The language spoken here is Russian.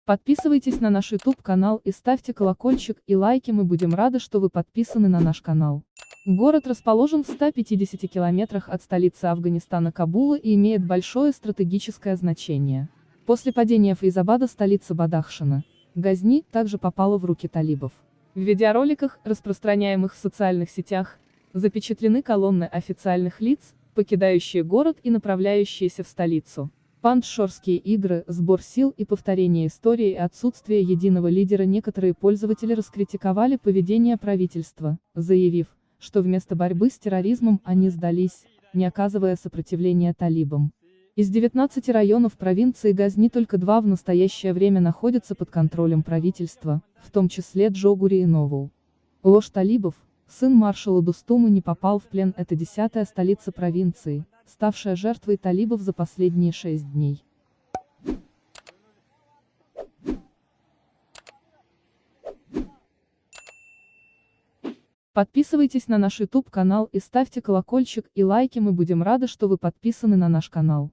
Подписывайтесь на наш YouTube канал и ставьте колокольчик и лайки, мы будем рады, что вы подписаны на наш канал. Город расположен в 150 километрах от столицы Афганистана Кабула и имеет большое стратегическое значение. После падения Фейзабада столица Бадахшана, Газни, также попала в руки талибов. В видеороликах, распространяемых в социальных сетях, запечатлены колонны официальных лиц, покидающие город и направляющиеся в столицу. Пандшорские игры, сбор сил и повторение истории и отсутствие единого лидера. Некоторые пользователи раскритиковали поведение правительства, заявив, что вместо борьбы с терроризмом они сдались, не оказывая сопротивления талибам. Из 19 районов провинции Газни только 2 в настоящее время находятся под контролем правительства, в том числе Джогури и Новул. Ложь талибов: сын маршала Дустумы не попал в плен. Это 10-я столица провинции, ставшая жертвой талибов за последние 6 дней. Подписывайтесь на наш YouTube канал и ставьте колокольчик и лайки, мы будем рады, что вы подписаны на наш канал.